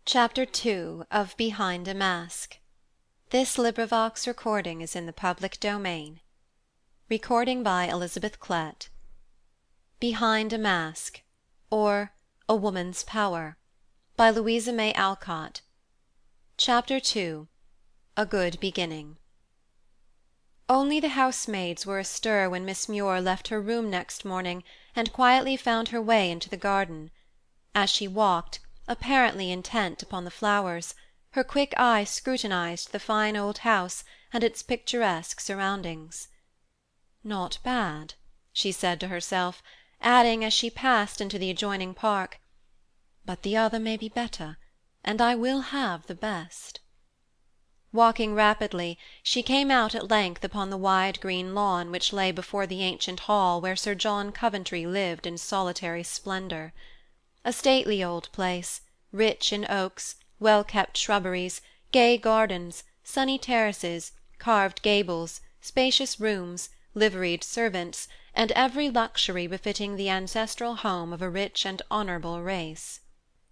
Chapter 2 of Behind a Mask. This recording is in the public domain. Recording by Elizabeth Klett. Behind a Mask, or A Woman's Power, by Louisa May Alcott. Chapter 2. A Good Beginning. Only the housemaids were astir when Miss Muir left her room next morning and quietly found her way into the garden. As she walked, apparently intent upon the flowers, her quick eye scrutinized the fine old house and its picturesque surroundings. "Not bad," she said to herself, adding as she passed into the adjoining park, "but the other may be better, and I will have the best." Walking rapidly, she came out at length upon the wide green lawn which lay before the ancient hall where Sir John Coventry lived in solitary splendor. A stately old place, rich in oaks, well-kept shrubberies, gay gardens, sunny terraces, carved gables, spacious rooms, liveried servants, and every luxury befitting the ancestral home of a rich and honorable race.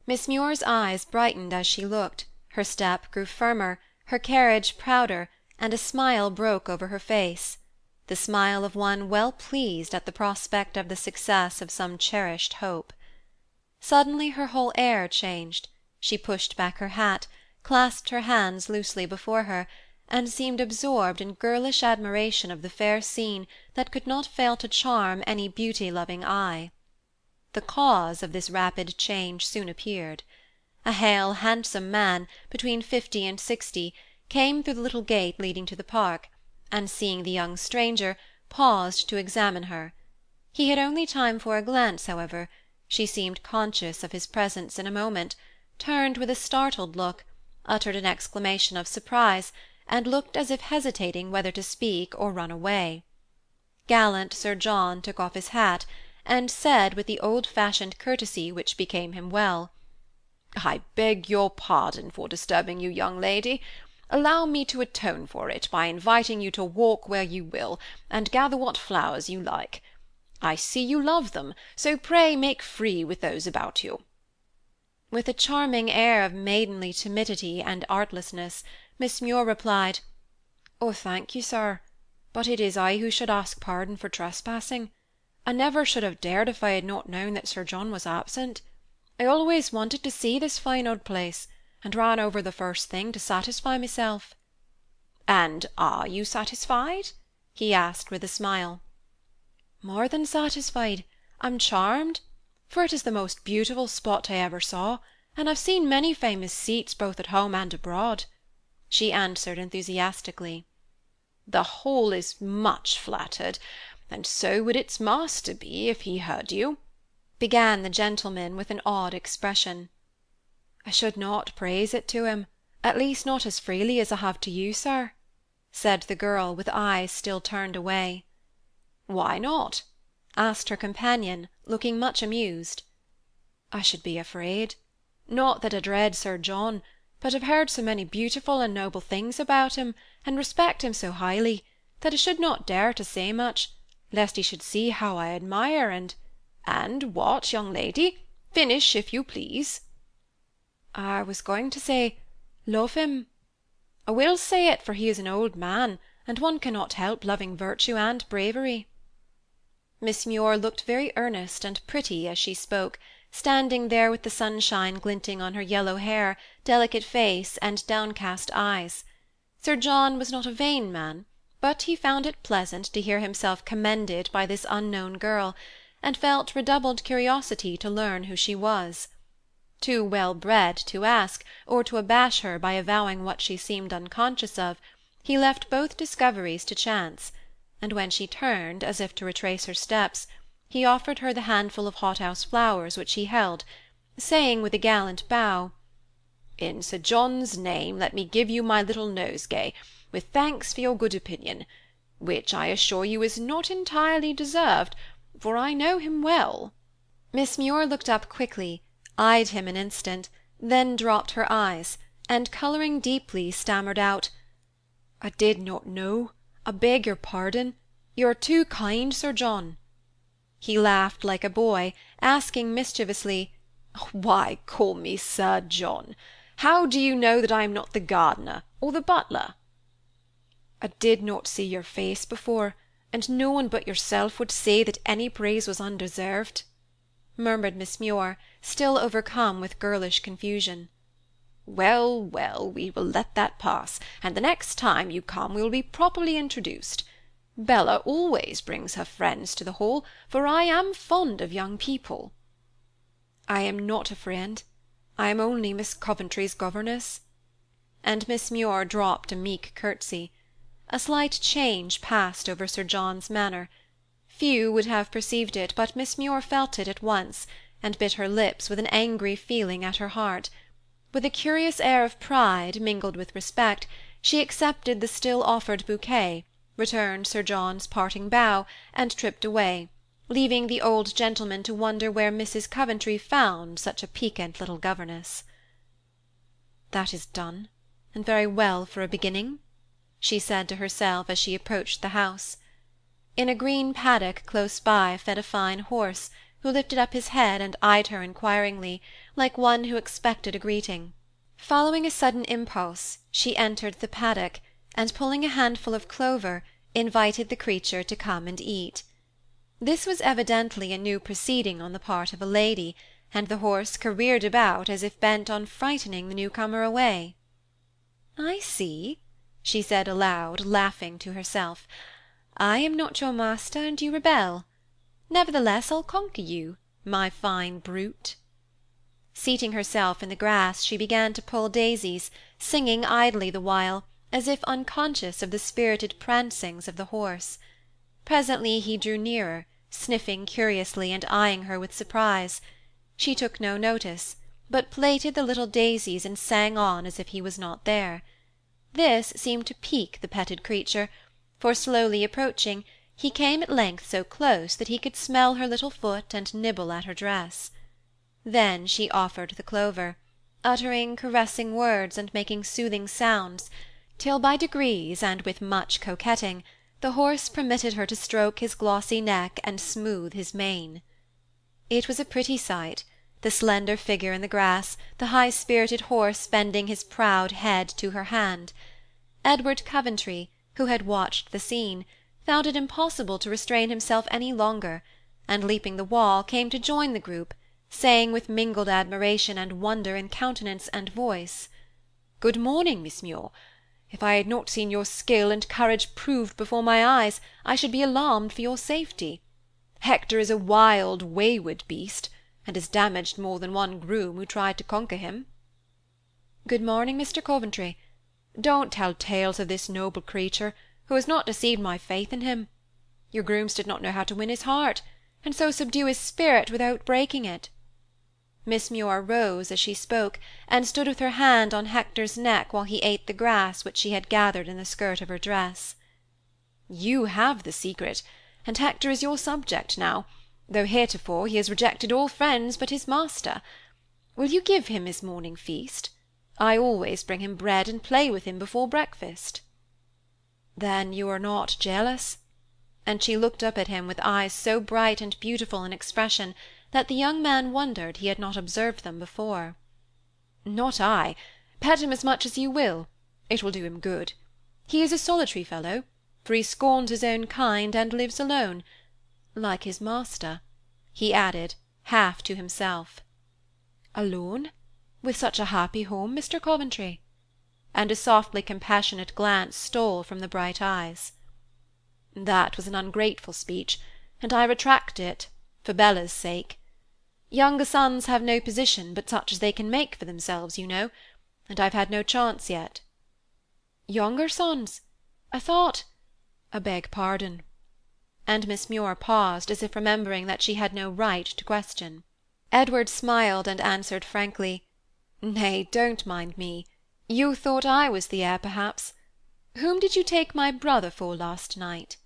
Miss Muir's eyes brightened as she looked, her step grew firmer, her carriage prouder, and a smile broke over her face, the smile of one well pleased at the prospect of the success of some cherished hope. Suddenly her whole air changed, she pushed back her hat, clasped her hands loosely before her, and seemed absorbed in girlish admiration of the fair scene that could not fail to charm any beauty-loving eye. The cause of this rapid change soon appeared. A hale, handsome man, between 50 and 60, came through the little gate leading to the park, and seeing the young stranger, paused to examine her. He had only time for a glance, however. She seemed conscious of his presence in a moment, turned with a startled look, uttered an exclamation of surprise, and looked as if hesitating whether to speak or run away. Gallant Sir John took off his hat, and said with the old-fashioned courtesy which became him well, "I beg your pardon for disturbing you, young lady. Allow me to atone for it by inviting you to walk where you will, and gather what flowers you like. I see you love them, so pray make free with those about you." With a charming air of maidenly timidity and artlessness, Miss Muir replied, "Oh, thank you, sir, but it is I who should ask pardon for trespassing. I never should have dared if I had not known that Sir John was absent. I always wanted to see this fine old place, and ran over the first thing to satisfy myself." "And are you satisfied?" he asked with a smile. "More than satisfied. I'm charmed, for it is the most beautiful spot I ever saw, and I've seen many famous seats both at home and abroad," she answered enthusiastically. "The Hall is much flattered, and so would its master be if he heard you," began the gentleman with an odd expression. "I should not praise it to him, at least not as freely as I have to you, sir," said the girl, with eyes still turned away. "Why not?" asked her companion, looking much amused. "I should be afraid. Not that I dread Sir John, but I've heard so many beautiful and noble things about him, and respect him so highly, that I should not dare to say much, lest he should see how I admire and what, young lady? Finish, if you please." "I was going to say, love him. I will say it, for he is an old man, and one cannot help loving virtue and bravery." Miss Muir looked very earnest and pretty as she spoke, standing there with the sunshine glinting on her yellow hair, delicate face, and downcast eyes. Sir John was not a vain man, but he found it pleasant to hear himself commended by this unknown girl, and felt redoubled curiosity to learn who she was. Too well bred to ask, or to abash her by avowing what she seemed unconscious of, he left both discoveries to chance, and when she turned, as if to retrace her steps, he offered her the handful of hothouse flowers which he held, saying with a gallant bow, "In Sir John's name let me give you my little nosegay, with thanks for your good opinion, which I assure you is not entirely deserved, for I know him well." Miss Muir looked up quickly, eyed him an instant, then dropped her eyes, and coloring deeply, stammered out, "I did not know. I beg your pardon. You are too kind, Sir John." He laughed like a boy, asking mischievously, "Why call me Sir John? How do you know that I am not the gardener or the butler?" "I did not see your face before, and no one but yourself would say that any praise was undeserved," murmured Miss Muir, still overcome with girlish confusion. "Well, well, we will let that pass, and the next time you come we will be properly introduced. Bella always brings her friends to the Hall, for I am fond of young people." "I am not a friend. I am only Miss Coventry's governess." And Miss Muir dropped a meek curtsy. A slight change passed over Sir John's manner. Few would have perceived it, but Miss Muir felt it at once, and bit her lips with an angry feeling at her heart. With a curious air of pride, mingled with respect, she accepted the still offered bouquet, returned Sir John's parting bow, and tripped away, leaving the old gentleman to wonder where Mrs. Coventry found such a piquant little governess. "That is done, and very well for a beginning," she said to herself as she approached the house. In a green paddock close by fed a fine horse, who lifted up his head and eyed her inquiringly, like one who expected a greeting. Following a sudden impulse, she entered the paddock, and pulling a handful of clover, invited the creature to come and eat. This was evidently a new proceeding on the part of a lady, and the horse careered about as if bent on frightening the newcomer away. "I see," she said aloud, laughing to herself. "I am not your master, and you rebel. Nevertheless, I'll conquer you, my fine brute." Seating herself in the grass, she began to pull daisies, singing idly the while, as if unconscious of the spirited prancings of the horse. Presently he drew nearer, sniffing curiously and eyeing her with surprise. She took no notice, but plaited the little daisies and sang on as if he was not there. This seemed to pique the petted creature, for slowly approaching, he came at length so close that he could smell her little foot and nibble at her dress. Then she offered the clover, uttering caressing words and making soothing sounds, till by degrees, and with much coquetting, the horse permitted her to stroke his glossy neck and smooth his mane. It was a pretty sight, the slender figure in the grass, the high-spirited horse bending his proud head to her hand. Edward Coventry, who had watched the scene, found it impossible to restrain himself any longer, and leaping the wall, came to join the group, saying with mingled admiration and wonder in countenance and voice, "Good morning, Miss Muir. If I had not seen your skill and courage proved before my eyes, I should be alarmed for your safety. Hector is a wild, wayward beast, and has damaged more than one groom who tried to conquer him." "Good morning, Mr. Coventry. Don't tell tales of this noble creature, who has not deceived my faith in him. Your grooms did not know how to win his heart, and so subdue his spirit without breaking it." Miss Muir rose as she spoke, and stood with her hand on Hector's neck while he ate the grass which she had gathered in the skirt of her dress. "You have the secret, and Hector is your subject now, though heretofore he has rejected all friends but his master. Will you give him his morning feast? I always bring him bread and play with him before breakfast." "Then you are not jealous?" And she looked up at him with eyes so bright and beautiful in expression that the young man wondered he had not observed them before. "Not I. Pet him as much as you will. It will do him good. He is a solitary fellow, for he scorns his own kind and lives alone, like his master," he added, half to himself. "Alone? With such a happy home, Mr. Coventry?" And a softly compassionate glance stole from the bright eyes. "That was an ungrateful speech, and I retract it, for Bella's sake. Younger sons have no position but such as they can make for themselves, you know, and I've had no chance yet." "Younger sons? I thought I beg pardon." And Miss Muir paused, as if remembering that she had no right to question. Edward smiled and answered frankly, "Nay, don't mind me. You thought I was the heir, perhaps. Whom did you take my brother for last night?"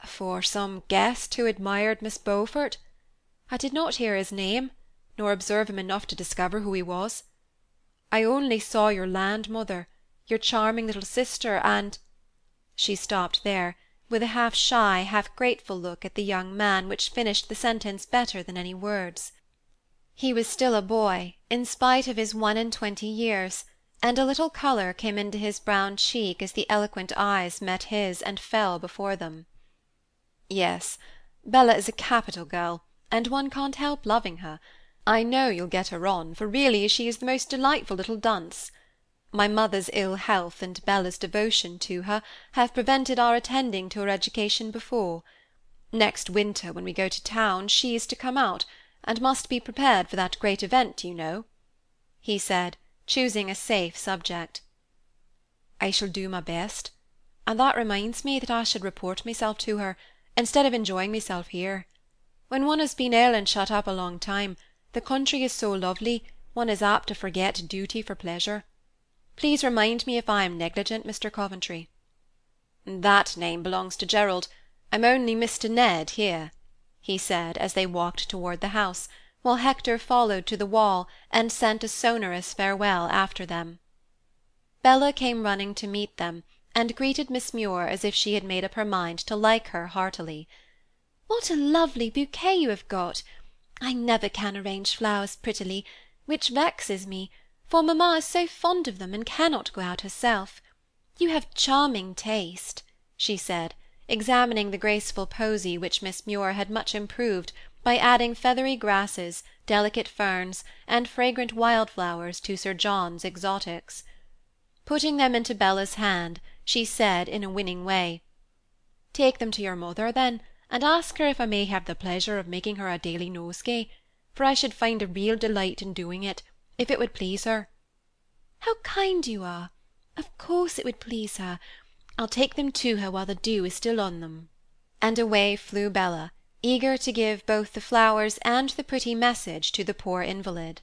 "For some guest who admired Miss Beaufort. I did not hear his name, nor observe him enough to discover who he was. I only saw your landmother, your charming little sister, and—" She stopped there, with a half shy, half grateful look at the young man, which finished the sentence better than any words. He was still a boy, in spite of his 21 years, and a little color came into his brown cheek as the eloquent eyes met his and fell before them. "Yes, Bella is a capital girl, and one can't help loving her. I know you'll get her on, for really she is the most delightful little dunce. My mother's ill health and Bella's devotion to her have prevented our attending to her education before. Next winter, when we go to town, she is to come out, and must be prepared for that great event, you know," he said, choosing a safe subject. "I shall do my best, and that reminds me that I should report myself to her, instead of enjoying myself here. When one has been ill and shut up a long time, the country is so lovely, one is apt to forget duty for pleasure. Please remind me if I am negligent, Mr. Coventry." "That name belongs to Gerald. I'm only Mr. Ned here," he said, as they walked toward the house, while Hector followed to the wall and sent a sonorous farewell after them. Bella came running to meet them, and greeted Miss Muir as if she had made up her mind to like her heartily. "What a lovely bouquet you have got! I never can arrange flowers prettily, which vexes me, for mamma is so fond of them and cannot go out herself. You have charming taste," she said, examining the graceful posy which Miss Muir had much improved by adding feathery grasses, delicate ferns, and fragrant wildflowers to Sir John's exotics. Putting them into Bella's hand, she said in a winning way, "Take them to your mother, then, and ask her if I may have the pleasure of making her a daily nosegay, for I should find a real delight in doing it, if it would please her." "How kind you are! Of course it would please her. I'll take them to her while the dew is still on them." And away flew Bella, eager to give both the flowers and the pretty message to the poor invalid.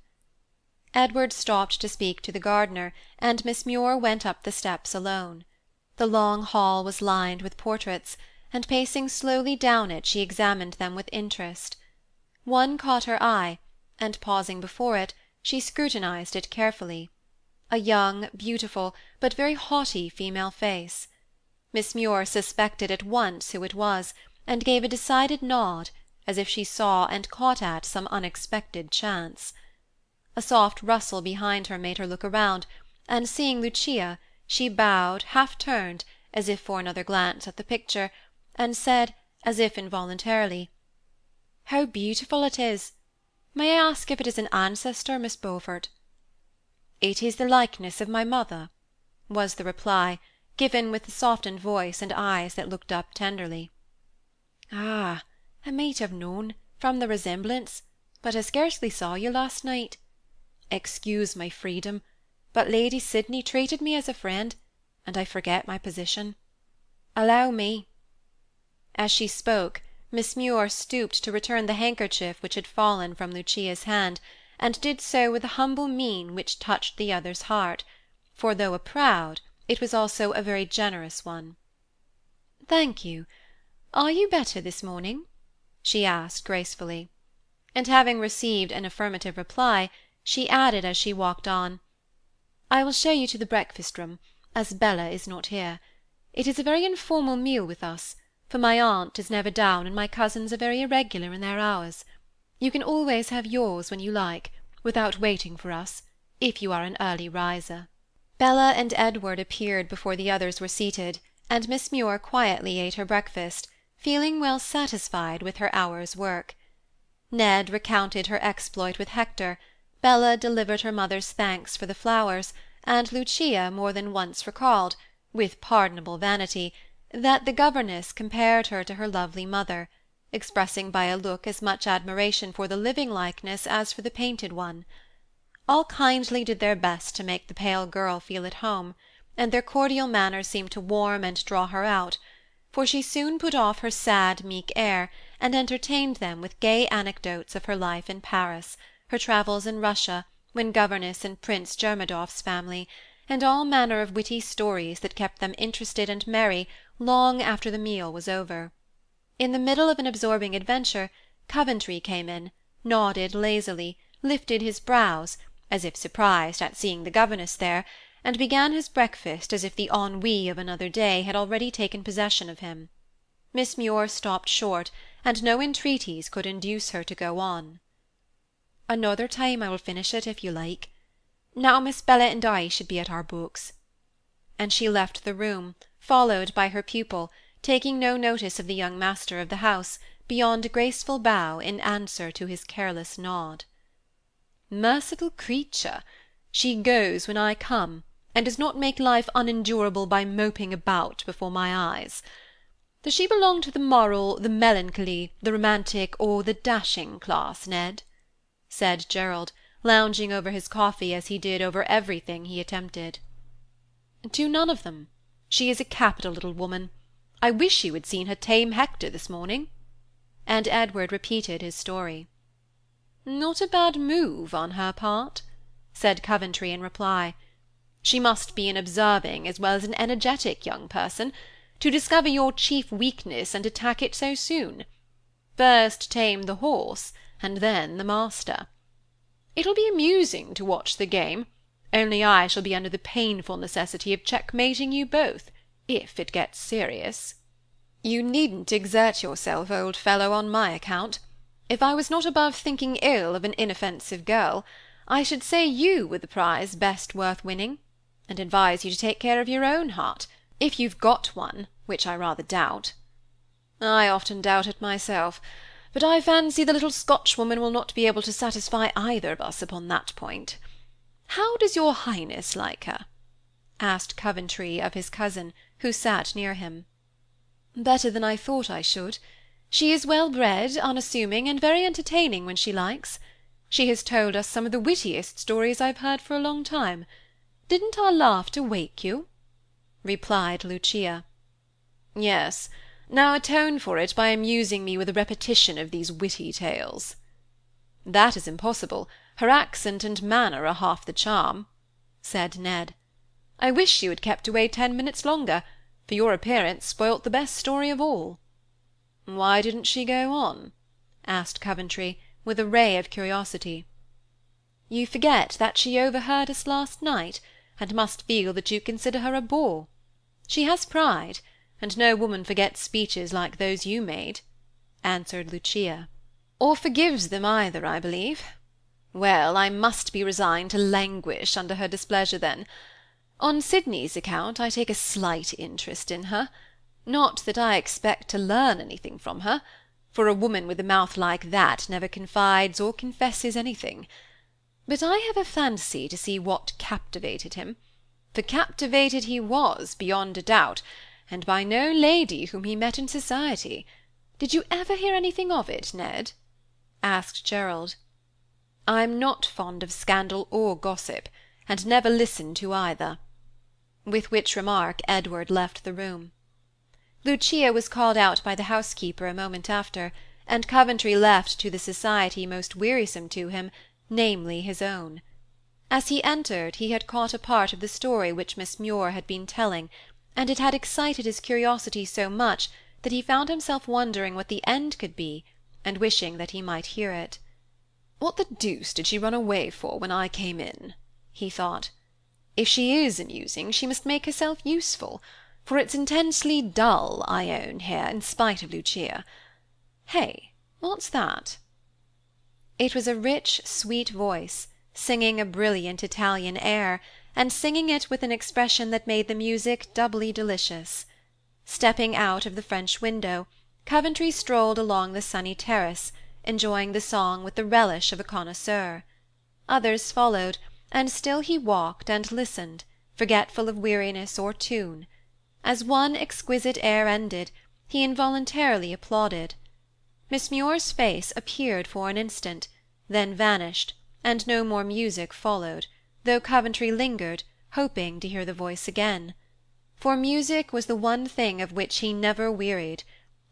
Edward stopped to speak to the gardener, and Miss Muir went up the steps alone. The long hall was lined with portraits, and pacing slowly down it she examined them with interest. One caught her eye, and pausing before it, she scrutinized it carefully. A young, beautiful, but very haughty female face. Miss Muir suspected at once who it was, and gave a decided nod, as if she saw and caught at some unexpected chance. A soft rustle behind her made her look around, and seeing Lucia, she bowed, half turned, as if for another glance at the picture, and said, as if involuntarily, "How beautiful it is! May I ask if it is an ancestor, Miss Beaufort?" "It is the likeness of my mother," was the reply, given with a softened voice and eyes that looked up tenderly. "Ah, I might have known, from the resemblance, but I scarcely saw you last night. Excuse my freedom, but Lady Sydney treated me as a friend, and I forget my position. Allow me." As she spoke, Miss Muir stooped to return the handkerchief which had fallen from Lucia's hand, and did so with a humble mien which touched the other's heart, for though a proud, it was also a very generous one. "Thank you. Are you better this morning?" she asked gracefully. And having received an affirmative reply, she added as she walked on, "I will show you to the breakfast room, as Bella is not here. It is a very informal meal with us, for my aunt is never down and my cousins are very irregular in their hours. You can always have yours when you like, without waiting for us, if you are an early riser." Bella and Edward appeared before the others were seated, and Miss Muir quietly ate her breakfast, feeling well satisfied with her hour's work. Ned recounted her exploit with Hector, Bella delivered her mother's thanks for the flowers, and Lucia more than once recalled, with pardonable vanity, that the governess compared her to her lovely mother, expressing by a look as much admiration for the living likeness as for the painted one. All kindly did their best to make the pale girl feel at home, and their cordial manner seemed to warm and draw her out, for she soon put off her sad, meek air, and entertained them with gay anecdotes of her life in Paris, her travels in Russia, when governess in Prince Jermadoff's family, and all manner of witty stories that kept them interested and merry long after the meal was over. In the middle of an absorbing adventure, Coventry came in, nodded lazily, lifted his brows, as if surprised at seeing the governess there, and began his breakfast as if the ennui of another day had already taken possession of him. Miss Muir stopped short, and no entreaties could induce her to go on. Another time I will finish it, if you like. Now Miss Bella and I should be at our books." And she left the room, followed by her pupil, taking no notice of the young master of the house, beyond a graceful bow in answer to his careless nod. Merciful creature! She goes when I come, and does not make life unendurable by moping about before my eyes. Does she belong to the moral, the melancholy, the romantic, or the dashing class, Ned? Said Gerald, lounging over his coffee as he did over everything he attempted. To none of them. She is a capital little woman. I wish you had seen her tame Hector this morning. And Edward repeated his story. Not a bad move on her part, said Coventry in reply. She must be an observing as well as an energetic young person, to discover your chief weakness and attack it so soon. First tame the horse, and then the master. It'll be amusing to watch the game, only I shall be under the painful necessity of checkmating you both, if it gets serious. You needn't exert yourself, old fellow, on my account. If I was not above thinking ill of an inoffensive girl, I should say you were the prize best worth winning, and advise you to take care of your own heart, if you've got one, which I rather doubt. I often doubt it myself, but I fancy the little Scotchwoman will not be able to satisfy either of us upon that point. How does your Highness like her? Asked Coventry of his cousin, who sat near him. Better than I thought I should. She is well bred, unassuming, and very entertaining when she likes. She has told us some of the wittiest stories I've heard for a long time. Didn't our laughter wake you? Replied Lucia. Yes. Now atone for it by amusing me with a repetition of these witty tales. That is impossible. Her accent and manner are half the charm, said Ned. I wish you had kept away 10 minutes longer, for your appearance spoilt the best story of all. Why didn't she go on? Asked Coventry, with a ray of curiosity. You forget that she overheard us last night, and must feel that you consider her a bore. She has pride, and no woman forgets speeches like those you made, answered Lucia. Or forgives them either, I believe. Well, I must be resigned to languish under her displeasure then. On Sydney's account, I take a slight interest in her. Not that I expect to learn anything from her, for a woman with a mouth like that never confides or confesses anything. But I have a fancy to see what captivated him, for captivated he was, beyond a doubt, and by no lady whom he met in society. Did you ever hear anything of it, Ned? Asked Gerald. I'm not fond of scandal or gossip, and never listen to either. With which remark Edward left the room. Lucia was called out by the housekeeper a moment after, and Coventry left to the society most wearisome to him, namely his own. As he entered, he had caught a part of the story which Miss Muir had been telling, and it had excited his curiosity so much that he found himself wondering what the end could be, and wishing that he might hear it. What the deuce did she run away for when I came in? He thought. If she is amusing, she must make herself useful, for it's intensely dull, I own, here, in spite of Lucia. Hey, what's that? It was a rich, sweet voice, singing a brilliant Italian air, and singing it with an expression that made the music doubly delicious. Stepping out of the French window, Coventry strolled along the sunny terrace, enjoying the song with the relish of a connoisseur. Others followed, and still he walked and listened, forgetful of weariness or tune. As one exquisite air ended, he involuntarily applauded. Miss Muir's face appeared for an instant, then vanished, and no more music followed, though Coventry lingered, hoping to hear the voice again. For music was the one thing of which he never wearied,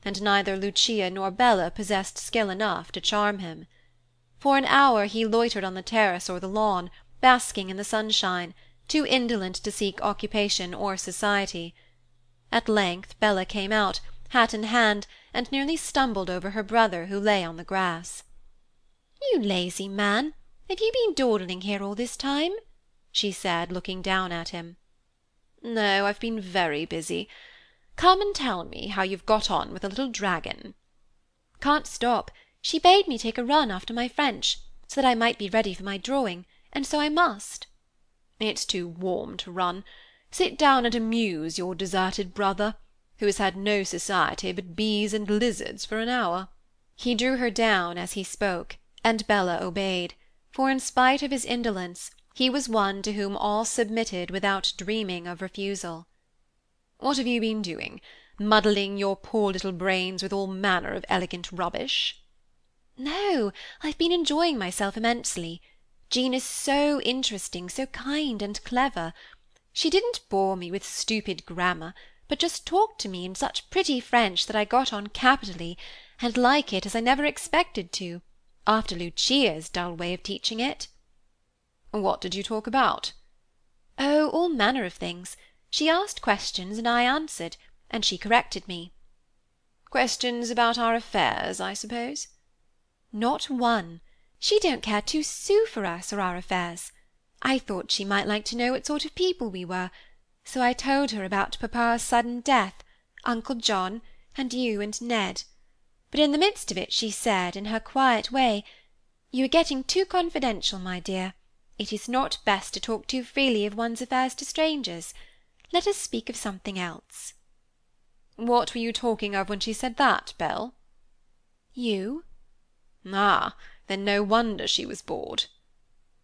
and neither Lucia nor Bella possessed skill enough to charm him. For an hour he loitered on the terrace or the lawn, basking in the sunshine, too indolent to seek occupation or society. At length Bella came out, hat in hand, and nearly stumbled over her brother, who lay on the grass. You lazy man, have you been dawdling here all this time? She said, looking down at him. No, I've been very busy. Come and tell me how you've got on with the little dragon. Can't stop. She bade me take a run after my French. so that I might be ready for my drawing, and so I must." "It's too warm to run. Sit down and amuse your deserted brother, who has had no society but bees and lizards for an hour." He drew her down as he spoke, and Bella obeyed, for in spite of his indolence, he was one to whom all submitted without dreaming of refusal. "What have you been doing? Muddling your poor little brains with all manner of elegant rubbish?" "No, I've been enjoying myself immensely. Jean is so interesting, so kind and clever. She didn't bore me with stupid grammar, but just talked to me in such pretty French that I got on capitally, and like it as I never expected to, after Lucia's dull way of teaching it." "What did you talk about?" "Oh, all manner of things. She asked questions and I answered, and she corrected me." "Questions about our affairs, I suppose?" "Not one. She don't care two sous for us or our affairs. I thought she might like to know what sort of people we were, so I told her about papa's sudden death, Uncle John, and you and Ned. But in the midst of it she said, in her quiet way, 'You are getting too confidential, my dear. It is not best to talk too freely of one's affairs to strangers. Let us speak of something else.'" "What were you talking of when she said that, Belle?" "You." "Ah, then no wonder she was bored."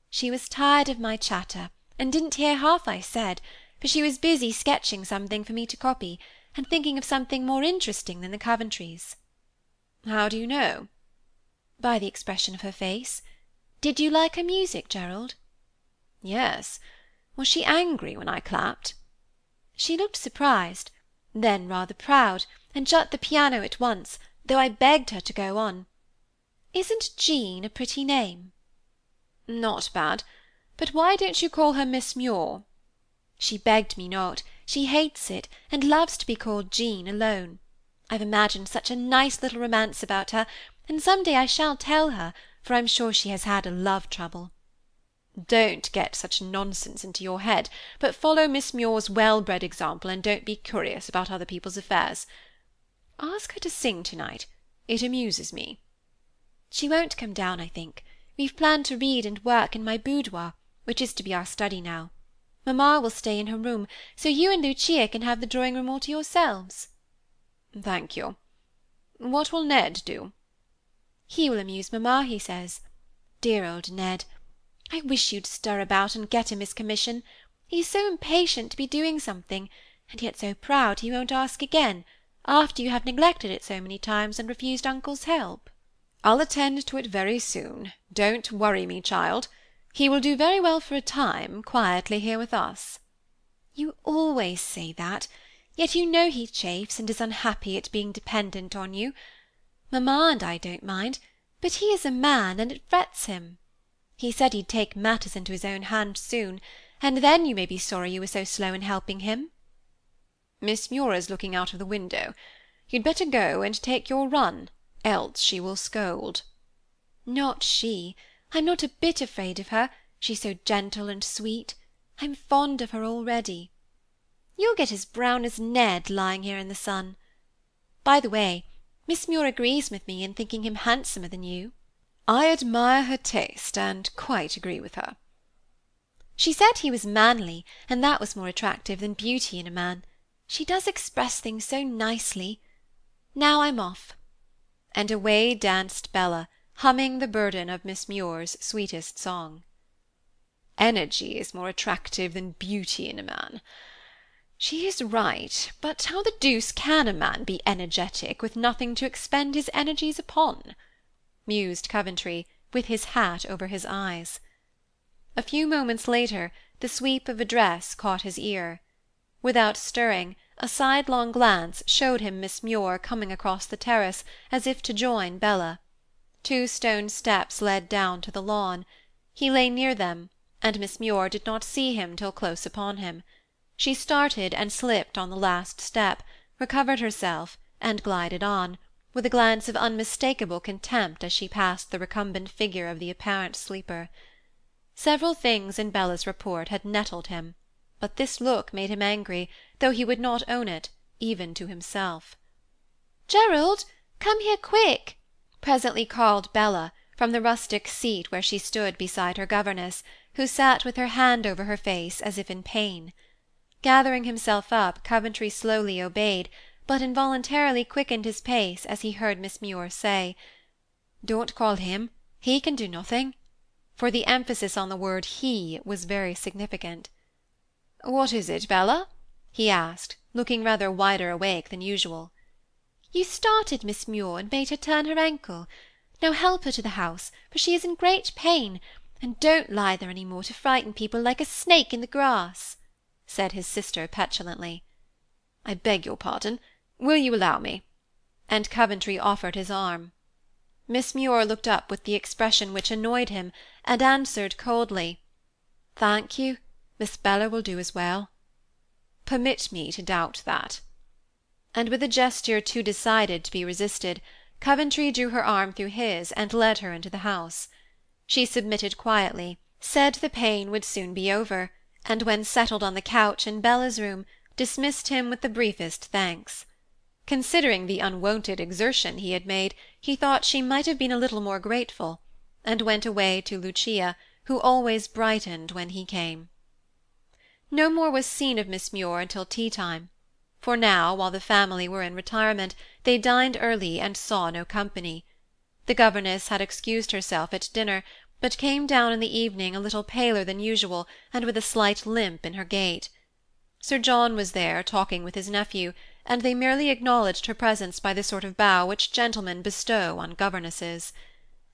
"She was tired of my chatter, and didn't hear half I said, for she was busy sketching something for me to copy, and thinking of something more interesting than the Coventrys." "How do you know?" "By the expression of her face. Did you like her music, Gerald?" "Yes. Was she angry when I clapped?" "She looked surprised, then rather proud, and shut the piano at once, though I begged her to go on. Isn't Jean a pretty name?" "Not bad. But why don't you call her Miss Muir?" "She begged me not. She hates it, and loves to be called Jean alone. I've imagined such a nice little romance about her, and some day I shall tell her, for I'm sure she has had a love trouble." "Don't get such nonsense into your head, but follow Miss Muir's well-bred example, and don't be curious about other people's affairs. Ask her to sing tonight. It amuses me." "She won't come down, I think. We've planned to read and work in my boudoir, which is to be our study now. Mamma will stay in her room, so you and Lucia can have the drawing-room all to yourselves." "Thank you. What will Ned do?" "He will amuse mamma, he says. Dear old Ned. I wish you'd stir about and get him his commission. He's so impatient to be doing something, and yet so proud he won't ask again, after you have neglected it so many times and refused Uncle's help." "I'll attend to it very soon. Don't worry me, child. He will do very well for a time, quietly here with us." "You always say that, yet you know he chafes and is unhappy at being dependent on you. Mamma and I don't mind, but he is a man, and it frets him. He said he'd take matters into his own hands soon, and then you may be sorry you were so slow in helping him." "Miss Muir is looking out of the window. You'd better go and take your run, else she will scold." "Not she. I'm not a bit afraid of her, she's so gentle and sweet. I'm fond of her already. You'll get as brown as Ned lying here in the sun. By the way, Miss Muir agrees with me in thinking him handsomer than you." "I admire her taste, and quite agree with her." "She said he was manly, and that was more attractive than beauty in a man. She does express things so nicely. Now I'm off." And away danced Bella, humming the burden of Miss Muir's sweetest song. "Energy is more attractive than beauty in a man. She is right, but how the deuce can a man be energetic with nothing to expend his energies upon?" mused Coventry, with his hat over his eyes. A few moments later, the sweep of a dress caught his ear. Without stirring, a sidelong glance showed him Miss Muir coming across the terrace as if to join Bella. 2 stone steps led down to the lawn. He lay near them, and Miss Muir did not see him till close upon him. She started and slipped on the last step, recovered herself, and glided on, with a glance of unmistakable contempt as she passed the recumbent figure of the apparent sleeper. Several things in Bella's report had nettled him, but this look made him angry, though he would not own it, even to himself. "Gerald, come here quick!" presently called Bella, from the rustic seat where she stood beside her governess, who sat with her hand over her face as if in pain. Gathering himself up, Coventry slowly obeyed, but involuntarily quickened his pace as he heard Miss Muir say, "Don't call him, he can do nothing," for the emphasis on the word he was very significant. "What is it, Bella?" he asked, looking rather wider awake than usual. "You started Miss Muir and made her turn her ankle. Now help her to the house, for she is in great pain, and don't lie there any more to frighten people like a snake in the grass," said his sister petulantly. "I beg your pardon. Will you allow me?" And Coventry offered his arm. Miss Muir looked up with the expression which annoyed him, and answered coldly, "Thank you, Miss Bella will do as well." "Permit me to doubt that." And with a gesture too decided to be resisted, Coventry drew her arm through his and led her into the house. She submitted quietly, said the pain would soon be over, and when settled on the couch in Bella's room, dismissed him with the briefest thanks. Considering the unwonted exertion he had made, he thought she might have been a little more grateful, and went away to Lucia, who always brightened when he came. No more was seen of Miss Muir until tea time, for now, while the family were in retirement, they dined early and saw no company. The governess had excused herself at dinner, but came down in the evening a little paler than usual and with a slight limp in her gait. Sir John was there, talking with his nephew, and they merely acknowledged her presence by the sort of bow which gentlemen bestow on governesses.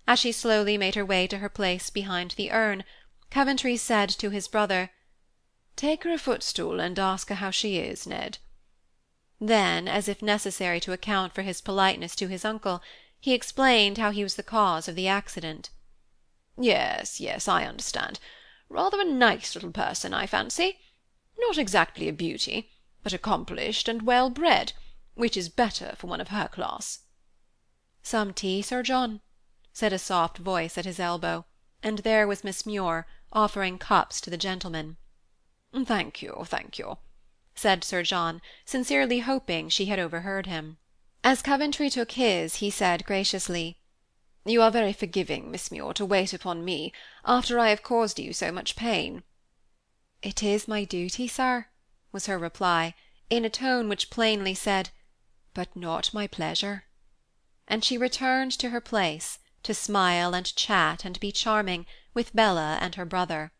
As she slowly made her way to her place behind the urn, Coventry said to his brother, "Take her a footstool and ask her how she is, Ned." Then, as if necessary to account for his politeness to his uncle, he explained how he was the cause of the accident. Yes, yes, I understand. Rather a nice little person, I fancy. Not exactly a beauty, but accomplished and well bred, which is better for one of her class. "Some tea, Sir John?" said a soft voice at his elbow, and there was Miss Muir, offering cups to the gentlemen. Thank you, said Sir John, sincerely hoping she had overheard him. As Coventry took his, he said graciously, "You are very forgiving, Miss Muir, to wait upon me, after I have caused you so much pain." "It is my duty, sir," was her reply, in a tone which plainly said, "but not my pleasure." And she returned to her place, to smile and chat and be charming, with Bella and her brother.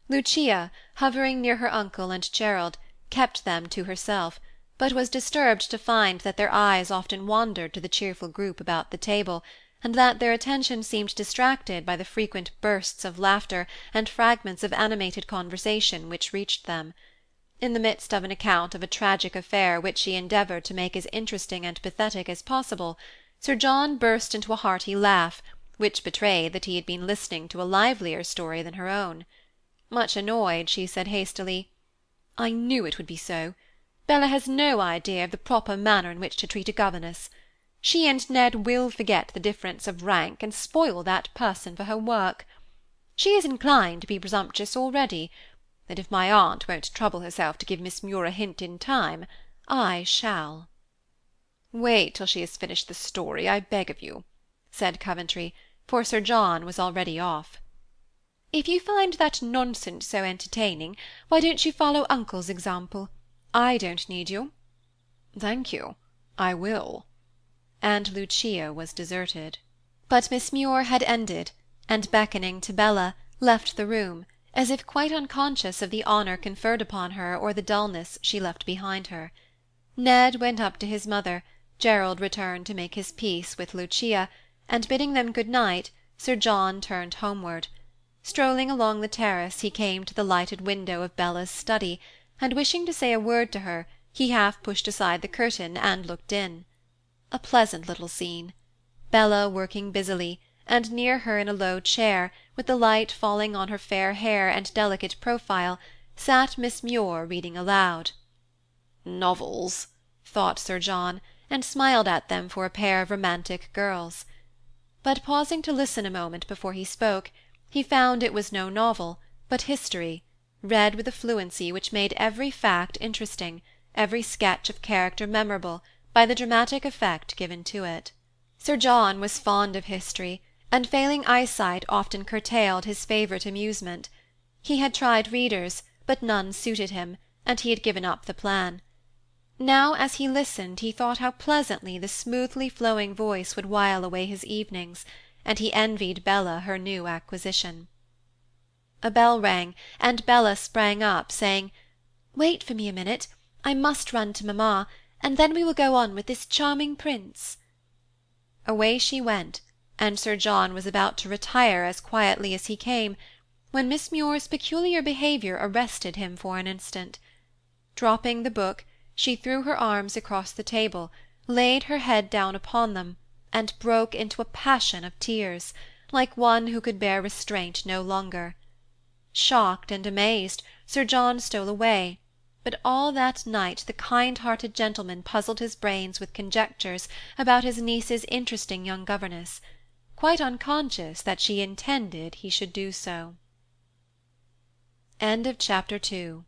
Lucia, hovering near her uncle and Gerald, kept them to herself, but was disturbed to find that their eyes often wandered to the cheerful group about the table, and that their attention seemed distracted by the frequent bursts of laughter and fragments of animated conversation which reached them. In the midst of an account of a tragic affair which she endeavored to make as interesting and pathetic as possible, Sir John burst into a hearty laugh, which betrayed that he had been listening to a livelier story than her own. Much annoyed, she said hastily, "I knew it would be so. Bella has no idea of the proper manner in which to treat a governess. She and Ned will forget the difference of rank and spoil that person for her work. She is inclined to be presumptuous already, and if my aunt won't trouble herself to give Miss Muir a hint in time, I shall." "Wait till she has finished the story, I beg of you," said Coventry, for Sir John was already off. "If you find that nonsense so entertaining, why don't you follow Uncle's example? I don't need you." "Thank you, I will." And Lucia was deserted. But Miss Muir had ended, and beckoning to Bella, left the room, as if quite unconscious of the honor conferred upon her or the dullness she left behind her. Ned went up to his mother, Gerald returned to make his peace with Lucia, and bidding them good night, Sir John turned homeward. Strolling along the terrace, he came to the lighted window of Bella's study, and wishing to say a word to her, he half pushed aside the curtain and looked in. A pleasant little scene. Bella working busily, and near her in a low chair, with the light falling on her fair hair and delicate profile, sat Miss Muir reading aloud. "Novels," thought Sir John, and smiled at them for a pair of romantic girls. But pausing to listen a moment before he spoke, he found it was no novel, but history, read with a fluency which made every fact interesting, every sketch of character memorable, by the dramatic effect given to it. Sir John was fond of history, and failing eyesight often curtailed his favourite amusement. He had tried readers, but none suited him, and he had given up the plan. Now, as he listened, he thought how pleasantly the smoothly flowing voice would while away his evenings, and he envied Bella her new acquisition. A bell rang, and Bella sprang up, saying, "Wait for me a minute, I must run to mamma, and then we will go on with this charming prince." Away she went, and Sir John was about to retire as quietly as he came, when Miss Muir's peculiar behavior arrested him for an instant. Dropping the book, she threw her arms across the table, laid her head down upon them, and broke into a passion of tears, like one who could bear restraint no longer. Shocked and amazed, Sir John stole away, but all that night the kind-hearted gentleman puzzled his brains with conjectures about his niece's interesting young governess, quite unconscious that she intended he should do so. Chapter 3